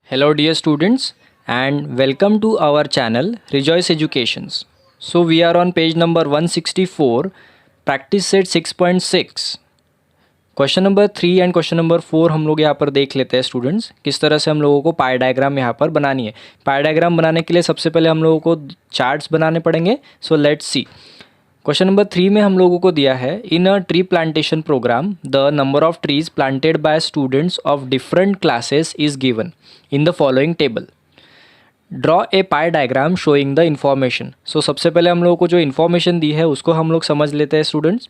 Hello dear students and welcome to our channel Rejoice Educations. So we are on page number 164, practice set 6.6. Question number 3 and question number 4 हम लोग यहाँ पर देख लेते हैं students, किस तरह से हम लोगों को पाई डायग्राम यहाँ पर बनानी है। पाई डायग्राम बनाने के लिए सबसे पहले हम लोगों को चार्ट्स बनाने पड़ेंगे। So let's see. Question number 3 में हम लोगों को दिया है, in a tree plantation programme the number of trees planted by students of different classes is given in the following table. Draw a pie diagram showing the information. So सबसे पहले हम लोगों को जो इन्फॉर्मेशन दी है उसको हम लोग समझ लेते हैं स्टूडेंट्स।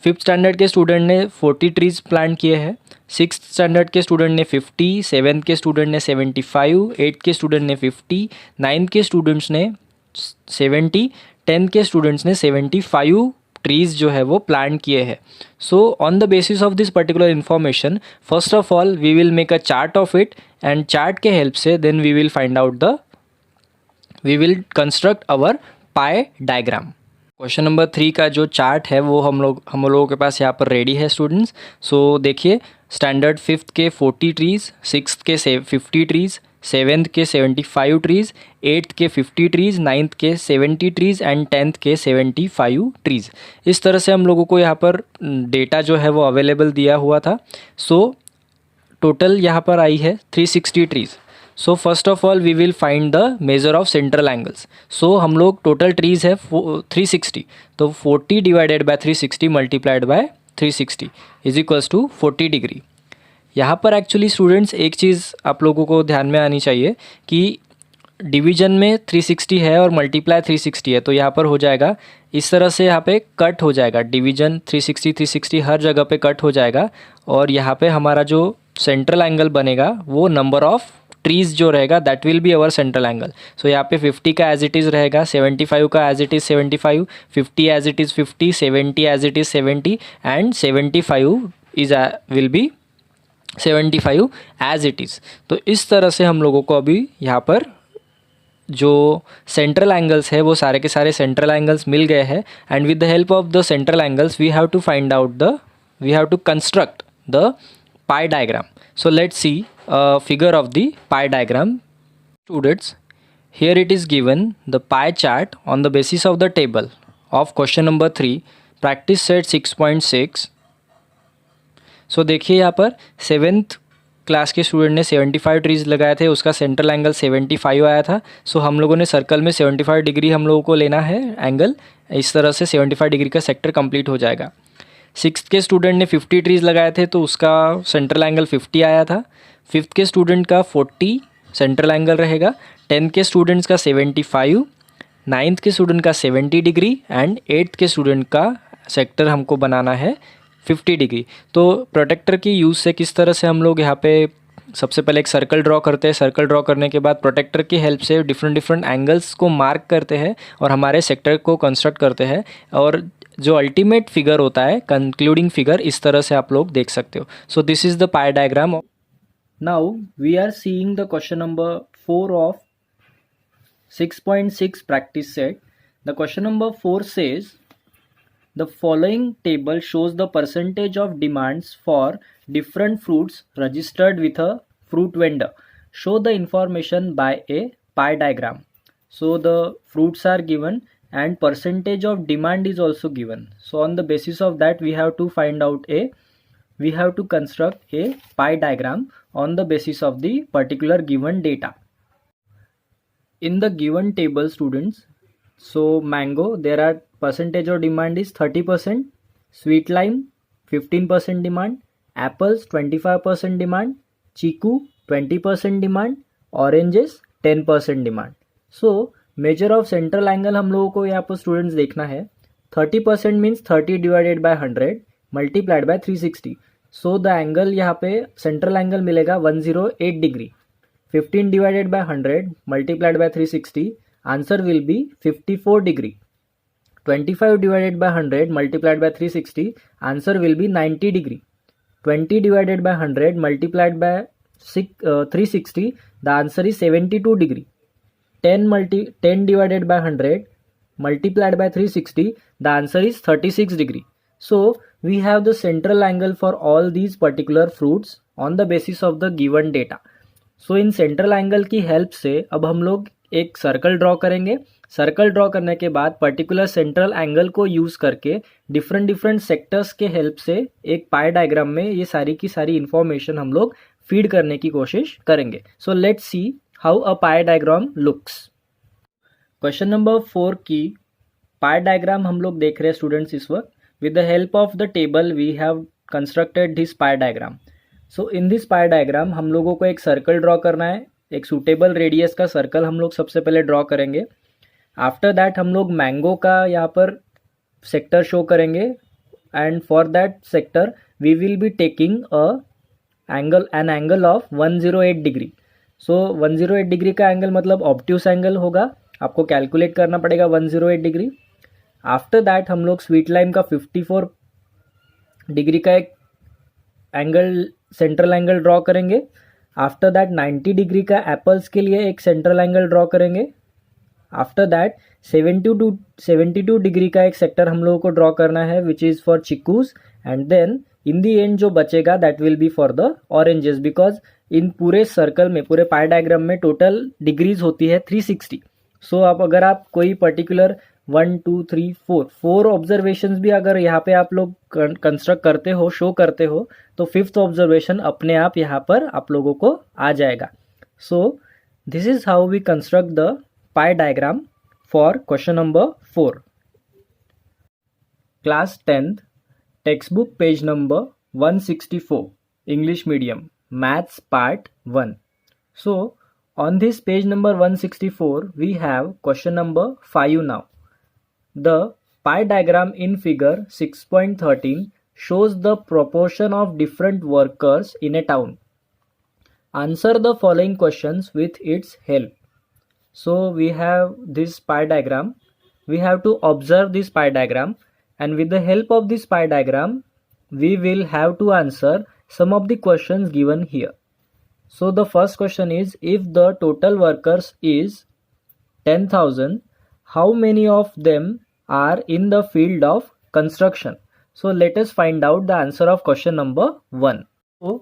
5th स्टैंडर्ड के स्टूडेंट ने 40 ट्रीज प्लांट किए हैं, 6th स्टैंडर्ड के स्टूडेंट ने 50, 7th के स्टूडेंट ने 75, 8th के स्टूडेंट ने 50, 9th के स्टूडेंट्स ने 70, 10th के स्टूडेंट्स ने 75 ट्रीज जो है वो प्लांट किए हैं। So on the basis of this particular information first of all we will make a chart of it and chart के हेल्प से then we will construct our pie diagram. Question number 3 का जो chart है वो हम लोगों के पास यहाँ पर रेडी है स्टूडेंट्स। सो देखिए, स्टैंडर्ड 5th के 40 ट्रीज़, 6th के 50 ट्रीज़, 7th के 75 ट्रीज़, 8th के 50 ट्रीज़, 9th के 70 ट्रीज़ एंड 10th के 75 ट्रीज़। इस तरह से हम लोगों को यहाँ पर डेटा जो है वो अवेलेबल दिया हुआ था। सो टोटल यहाँ पर आई है 360 trees. So first of all we will find the measure of central angles. So हम लोग टोटल ट्रीज़ है 360, तो 40 divided by 360 multiplied by 360 is equals to 40 degree. यहाँ पर एक्चुअली स्टूडेंट्स एक चीज़ आप लोगों को ध्यान में आनी चाहिए कि डिवीजन में 360 है और मल्टीप्लाई 360 है, तो यहाँ पर हो जाएगा इस तरह से, यहाँ पे कट हो जाएगा डिवीजन 360 हर जगह पे कट हो जाएगा। और यहाँ पे हमारा जो सेंट्रल एंगल बनेगा वो नंबर ऑफ ट्रीज़ जो रहेगा that will be our central angle. So यहाँ पे 50 का एज इट इज़ रहेगा, 75 का as it is 75, 50 as it is 50, 70 as it is 70 and 75 is will be 75 as it is. तो इस तरह से हम लोगों को अभी यहाँ पर जो सेंट्रल एंगल्स है वो सारे के सारे सेंट्रल एंगल्स मिल गए हैं and with the help of the central angles we have to construct the pie diagram. So let's see a figure of the pie diagram. Students, here it is given the pie chart on the basis of the table of question number 3, practice set 6.6. So देखिए यहाँ पर 7th class के student ने 75 trees लगाए थे, उसका central angle 75 आया था। सो हम लोगों ने सर्कल में 75 डिग्री हम लोगों को लेना है एंगल, इस तरह से 75 डिग्री का सेक्टर कंप्लीट हो जाएगा। 6th के स्टूडेंट ने 50 ट्रीज़ लगाए थे तो उसका सेंट्रल एंगल 50 आया था। 5th के स्टूडेंट का 40 सेंट्रल एंगल रहेगा, 10th के स्टूडेंट्स का 75, 9th के स्टूडेंट का 70 डिग्री एंड 8th के स्टूडेंट का सेक्टर हमको बनाना है 50 डिग्री। तो प्रोटेक्टर की यूज़ से किस तरह से हम लोग यहाँ पे सबसे पहले एक सर्कल ड्रॉ करते हैं, सर्कल ड्रॉ करने के बाद प्रोटेक्टर की हेल्प से डिफरेंट एंगल्स को मार्क करते हैं और हमारे सेक्टर को कंस्ट्रक्ट करते हैं, और जो अल्टीमेट फिगर होता है कंक्लूडिंग फिगर इस तरह से आप लोग देख सकते हो। So this is the pie diagram. Now we are seeing the question number 4 of 6.6 practice set. The question number 4 says the following table shows the percentage of demands for different fruits registered with a fruit vendor. Show the information by a pie diagram. So the fruits are given and percentage of demand is also given. So on the basis of that we have to construct a pie diagram on the basis of the particular given data. In the given table students, so mango, there are percentage of demand is 30%, sweet lime 15% demand, apples 25% demand, chiku 20% demand, oranges 10% demand. So measure of central angle हम लोगों को यहाँ पर students देखना है। 30% means 30 divided by 100 multiplied by 360। So the angle यहाँ पे central angle मिलेगा 108 degree. 15 divided by 100 multiplied by 360, answer will be 54 degree. 25 divided by 100 multiplied by 360, answer will be 90 degree. 20 divided by 100 multiplied by 360, the answer is 72 degree. 10 divided by 100 multiplied by 360, the answer is 36 degree. So we have the central angle for all these particular fruits on the basis of the given data. So in central angle की help से अब हम लोग एक circle draw करेंगे। Circle draw करने के बाद पर्टिकुलर सेंट्रल एंगल को यूज़ करके डिफरेंट डिफरेंट सेक्टर्स के हेल्प से एक पाई डायग्राम में ये सारी की सारी इंफॉर्मेशन हम लोग फीड करने की कोशिश करेंगे। सो let's see how a pi diagram looks. Question number 4 की पाई डायग्राम हम लोग देख रहे हैं स्टूडेंट्स इस वक्त। With the help of the table we have constructed this pie diagram. So in this pie diagram हम लोगों को एक सर्कल ड्रॉ करना है। एक सूटेबल रेडियस का सर्कल हम लोग सबसे पहले ड्रॉ करेंगे। आफ्टर दैट हम लोग मैंगो का यहाँ पर सेक्टर शो करेंगे and for that sector we will be taking an angle of 108 degree. So 108 degree का एंगल मतलब ऑब्ट्यूस एंगल होगा, आपको कैलकुलेट करना पड़ेगा 108 डिग्री। आफ्टर दैट हम लोग स्वीट लाइम का 54 डिग्री का एक एंगल सेंट्रल एंगल ड्रॉ करेंगे। आफ्टर दैट 90 डिग्री का एप्पल्स के लिए एक सेंट्रल एंगल ड्रॉ करेंगे। आफ्टर दैट 72 डिग्री का एक सेक्टर हम लोगों को ड्रॉ करना है which is for chikoos and then in the and जो बचेगा that will be for the oranges because in पूरे सर्कल में पूरे पाई डायग्राम में टोटल डिग्रीज होती है 360। सो अब अगर आप कोई पर्टिकुलर 1 2 3 4 ऑब्जर्वेशंस भी अगर यहाँ पे आप लोग कंस्ट्रक्ट करते हो शो करते हो तो फिफ्थ ऑब्जर्वेशन अपने आप यहाँ पर आप लोगों को आ जाएगा। So this is how we construct the pie diagram for question number 4। Class 10th text book page number 164 English medium maths part 1। So on this page number 164 we have question number 5 now. The pie diagram in figure 6.13 shows the proportion of different workers in a town. Answer the following questions with its help. So we have this pie diagram. We have to observe this pie diagram and with the help of this pie diagram we will have to answer some of the questions given here. So the first question is, if the total workers is 10,000, how many of them are in the field of construction? So let us find out the answer of question number 1. So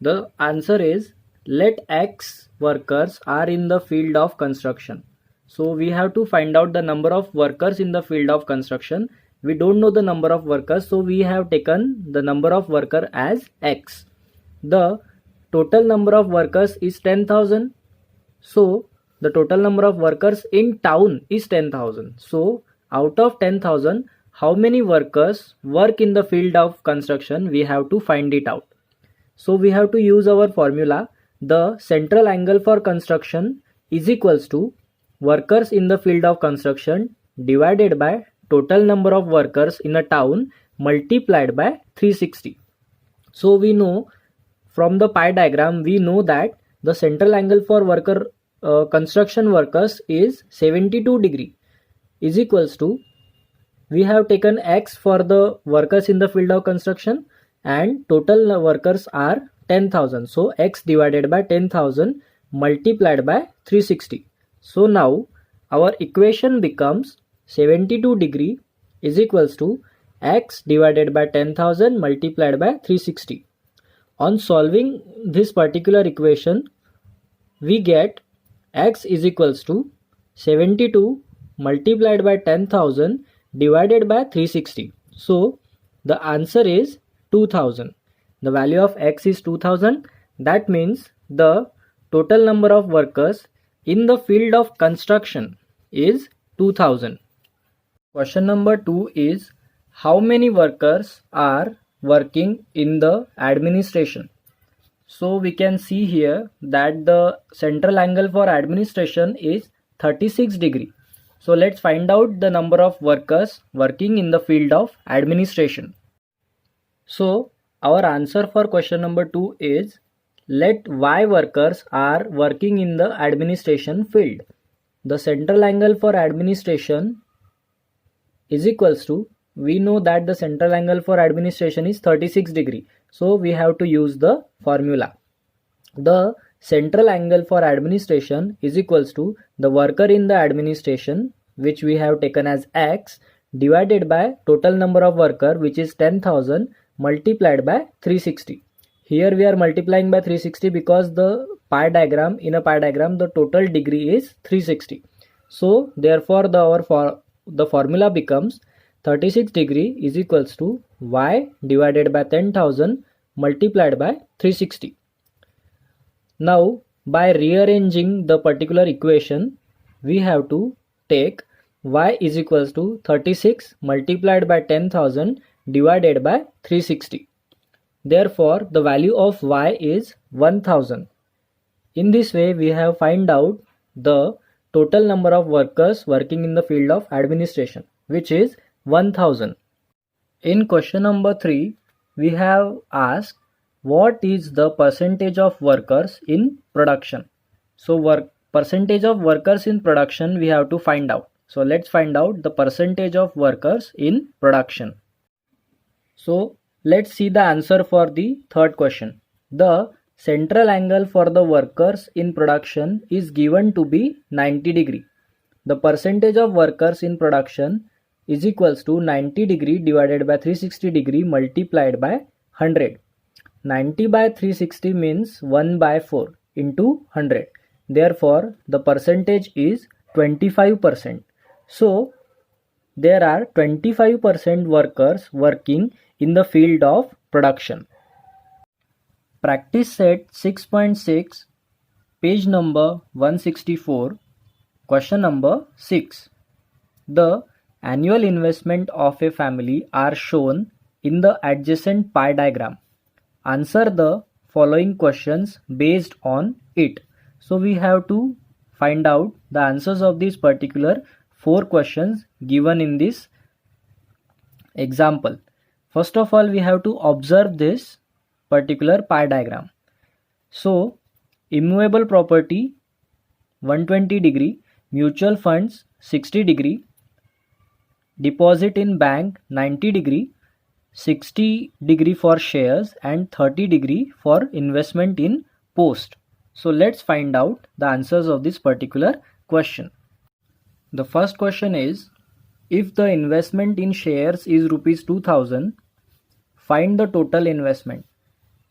the answer is, let X workers are in the field of construction. So we have to find out the number of workers in the field of construction. We don't know the number of workers, so we have taken the number of worker as X. The total number of workers is 10,000. So the total number of workers in town is 10,000. So out of 10,000, how many workers work in the field of construction? We have to find it out. So we have to use our formula. The central angle for construction is equals to workers in the field of construction divided by total number of workers in a town multiplied by 360. So we know from the pie diagram we know that the central angle for construction workers is 72 degree is equals to, we have taken X for the workers in the field of construction and total workers are 10,000. So X divided by 10,000 multiplied by 360. So now our equation becomes 72 degree is equals to X divided by 10,000 multiplied by 360. On solving this particular equation, we get X is equals to 72 multiplied by 10,000 divided by 360. So the answer is 2000. The value of X is 2000. That means the total number of workers in the field of construction is 2000. Question number 2 is, how many workers are working in the administration? So we can see here that the central angle for administration is 36 degree. So let's find out the number of workers working in the field of administration. So our answer for question number 2 is, let Y workers are working in the administration field. The central angle for administration is equals to, we know that the central angle for administration is 36 degree. So we have to use the formula. The central angle for administration is equals to the worker in the administration which we have taken as X divided by total number of worker which is 10,000 multiplied by 360. Here we are multiplying by 360 because the pie diagram, in a pie diagram the total degree is 360. So therefore the formula becomes 36 degree is equals to y divided by 10,000 multiplied by 360. Now by rearranging the particular equation, we have to take y is equals to 36 multiplied by 10,000 divided by 360. Therefore the value of y is 1000. In this way we have find out the total number of workers working in the field of administration, which is 1000. In question number 3, we have asked what is the percentage of workers in production. So percentage of workers in production we have to find out. So let's find out the percentage of workers in production. So let's see the answer for the third question. The central angle for the workers in production is given to be 90 degree. The percentage of workers in production is equals to 90 degree divided by 360 degree multiplied by 100. 90 by 360 means 1 by 4 into 100. Therefore the percentage is 25%. So there are 25% workers working in the field of production. Practice set 6.6, page number 164, question number 6. The annual investment of a family are shown in the adjacent pie diagram. Answer the following questions based on it. So we have to find out the answers of these particular 4 questions given in this example. First of all, we have to observe this particular pie diagram. So immovable property 120 degree, mutual funds 60 degree, deposit in bank 90 degree, 60 degree for shares and 30 degree for investment in post. So let's find out the answers of this particular question. The first question is, if the investment in shares is rupees 2000, find the total investment.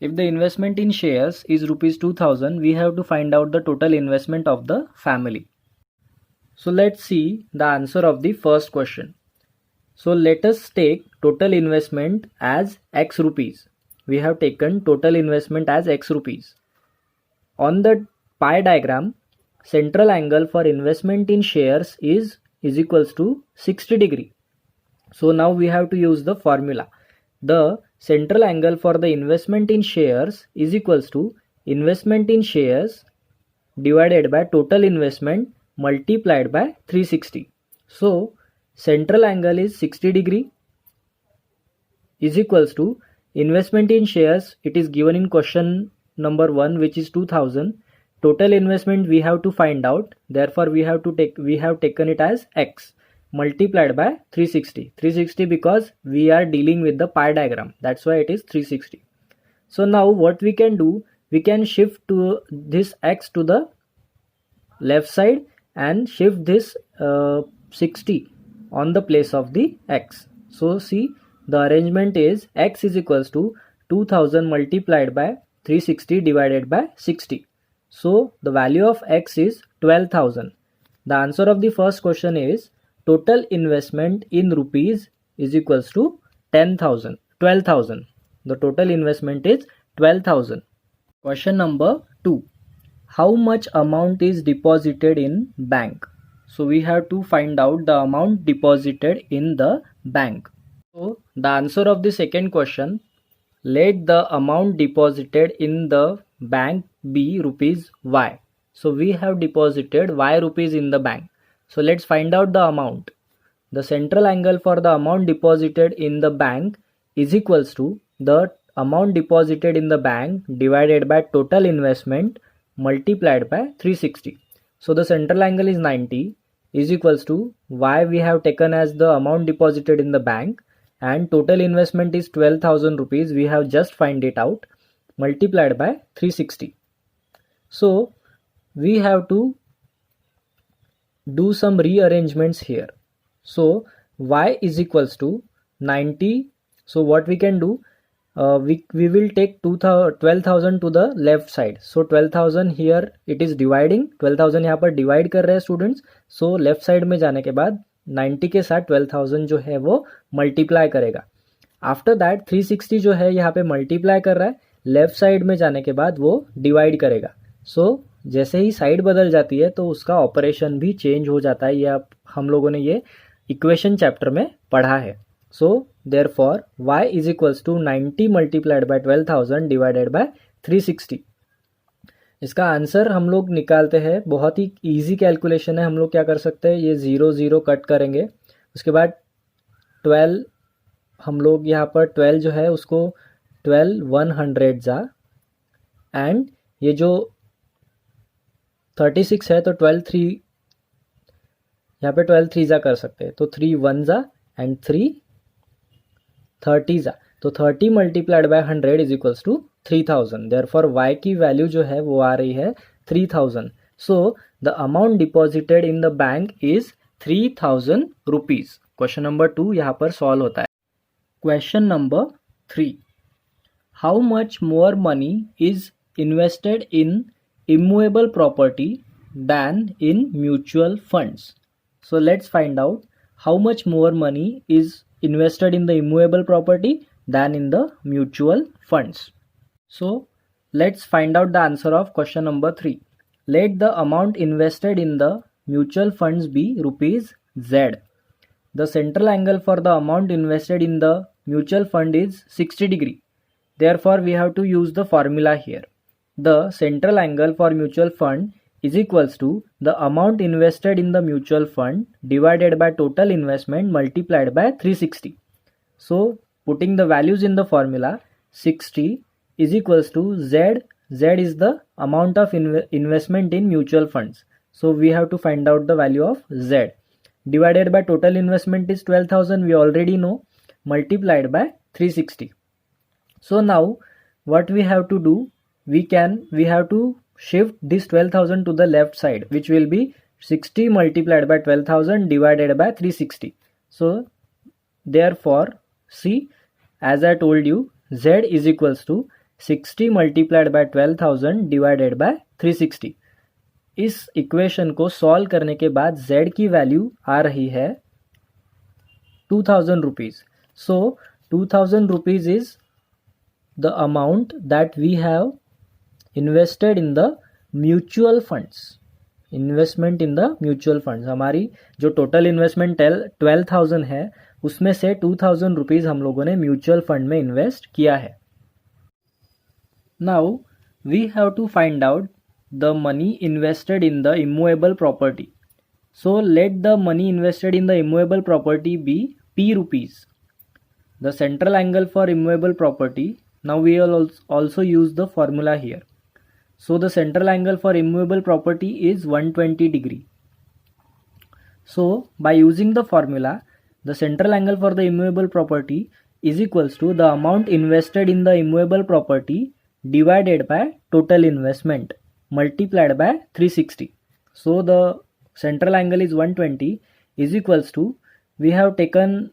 If the investment in shares is rupees 2000, we have to find out the total investment of the family. So let's see the answer of the first question. So let us take total investment as X rupees. We have taken total investment as X rupees. On the pie diagram, central angle for investment in shares is equals to 60 degree. So now we have to use the formula. The central angle for the investment in shares is equals to investment in shares divided by total investment multiplied by 360. So central angle is 60 degree is equals to investment in shares. It is given in question number 1, which is 2000. Total investment we have to find out. Therefore we have taken it as X multiplied by 360. 360 because we are dealing with the pie diagram. That's why it is 360. So now what we can do, we can shift to this X to the left side and shift this 60 on the place of the X. So see, the arrangement is X is equals to 2000 multiplied by 360 divided by 60. So the value of X is 12,000. The answer of the first question is total investment in rupees is equals to 12,000. The total investment is 12,000. Question number 2. How much amount is deposited in bank? So we have to find out the amount deposited in the bank. So the answer of the second question, let the amount deposited in the bank be rupees Y. So we have deposited Y rupees in the bank. So let's find out the amount. The central angle for the amount deposited in the bank is equals to the amount deposited in the bank divided by total investment multiplied by 360. So the central angle is 90 is equals to Y we have taken as the amount deposited in the bank and total investment is 12,000 rupees. We have just find it out multiplied by 360. So we have to do some rearrangements here. So Y is equals to 90. So what we can do, we will take 12,000 to the left side. So 12,000 here it is dividing, 12,000 यहाँ पर divide कर रहे हैं students. So left side में जाने के बाद 90 के साथ 12,000 जो है वो मल्टीप्लाई करेगा. आफ्टर दैट 360 जो है यहाँ पे मल्टीप्लाई कर रहा है, लेफ्ट साइड में जाने के बाद वो डिवाइड करेगा. सो जैसे ही साइड बदल जाती है तो उसका ऑपरेशन भी चेंज हो जाता है. ये हम लोगों ने ये इक्वेशन चैप्टर में पढ़ा है. So therefore y is equals to 90 multiplied by 12,000 divided by 360. इसका आंसर हम लोग निकालते हैं. बहुत ही इजी कैलकुलेशन है. हम लोग क्या कर सकते हैं, ये 0 0 कट करेंगे. उसके बाद 12 हम लोग यहाँ पर 12 जो है उसको 12 100 जा, एंड ये जो 36 है तो 12 3 यहाँ पे 12 3 जा कर सकते हैं. तो 3 1 जा एंड 3 30 जा. तो 30 multiplied by 100 is equals to 3000. Therefore y की वैल्यू जो है वो आ रही है 3000. So the amount deposited in the bank is 3000 rupees. Question number 2 यहाँ पर सॉल्व होता है. Question number 3, how much more money is invested in immovable property than in mutual funds. So let's find out how much more money is invested in the immovable property than in the mutual funds. So let's find out the answer of question number 3. Let the amount invested in the mutual funds be rupees Z. The central angle for the amount invested in the mutual fund is 60 degree. Therefore we have to use the formula here. The central angle for mutual fund is equals to the amount invested in the mutual fund divided by total investment multiplied by 360. So putting the values in the formula, 60 is equals to Z. Z is the amount of investment in mutual funds. So we have to find out the value of Z. Divided by total investment is 12,000, we already know, multiplied by 360. So now what we have to do, we have to shift this 12,000 to the left side, which will be 60 multiplied by 12,000 divided by 360. So therefore see, as I told you, Z is equals to 60 multiplied by 12,000 divided by 360. इस equation को solve करने के बाद Z की value आ रही है 2,000 rupees. So 2,000 rupees is the amount that we have invested in the mutual funds. Investment in the mutual funds, हमारी जो टोटल इन्वेस्टमेंट 12,000 है उसमें से 2,000 रुपीज़ हम लोगों ने म्यूचुअल फंड में इन्वेस्ट किया है. Now we have to find out the money invested in the immovable property. So let the money invested in the immovable property be P rupees. The central angle for immovable property, now we will also use the formula here. So the central angle for immovable property is 120 degree. So by using the formula, the central angle for the immovable property is equals to the amount invested in the immovable property divided by total investment multiplied by 360. So the central angle is 120 is equals to, we have taken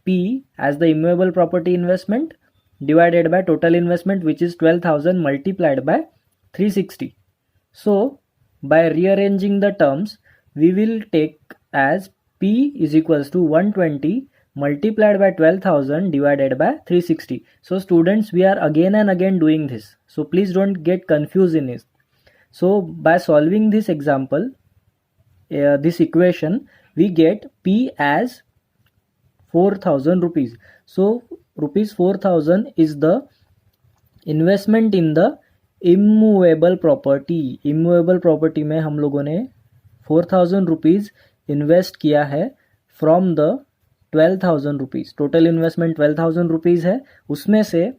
P as the immovable property investment divided by total investment, which is 12,000 multiplied by 360. So by rearranging the terms, we will take as P is equals to 120 multiplied by 12,000 divided by 360. So students, we are again and again doing this, so please don't get confused in it. So by solving this example, this equation, we get P as 4,000 rupees. So rupees 4,000 is the investment in the immovable property. immovable property में हम लोगों ने 4,000 rupees invest किया है from the 12,000 rupees. Total investment 12,000 rupees है, उसमें से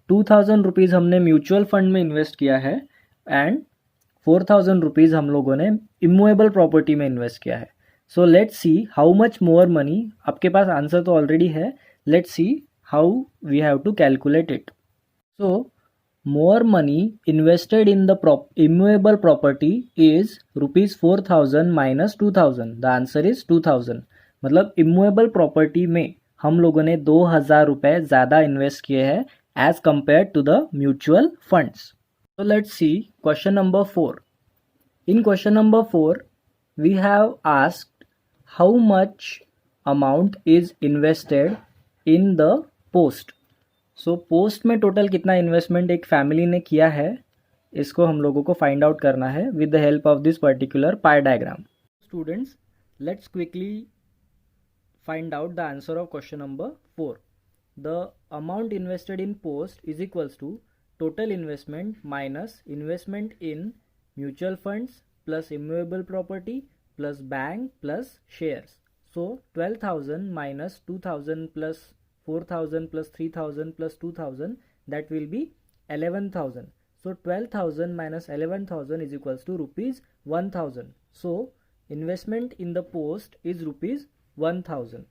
2,000 rupees हमने म्यूचुअल फंड में इन्वेस्ट किया है एंड 4,000 रुपीज़ हम लोगों ने इमूवेबल प्रॉपर्टी में इन्वेस्ट किया है. So let's see how much more money. आपके पास आंसर तो ऑलरेडी है, let's see how we have to calculate it. So more money invested in the immovable property is rupees 4,000 minus 2,000. The answer is 2,000. मतलब immovable property में हम लोगों ने 2,000 रुपये ज़्यादा इन्वेस्ट किए हैं as compare to the mutual funds. So let's see question number 4. In question number 4, we have asked how much amount is invested in the post. So post में टोटल कितना इन्वेस्टमेंट एक फैमिली ने किया है, इसको हम लोगों को फाइंड आउट करना है with the help of this particular pi diagram. Students, let's quickly find out the answer of question number 4. The amount invested in post is equals to total investment minus investment in mutual funds plus immovable property plus bank plus shares. So 12,000 minus 2,000 plus 4,000 plus 3,000 plus 2,000, that will be 11,000. So 12,000 minus 11,000 is equals to rupees 1,000. So investment in the post is rupees 1,000.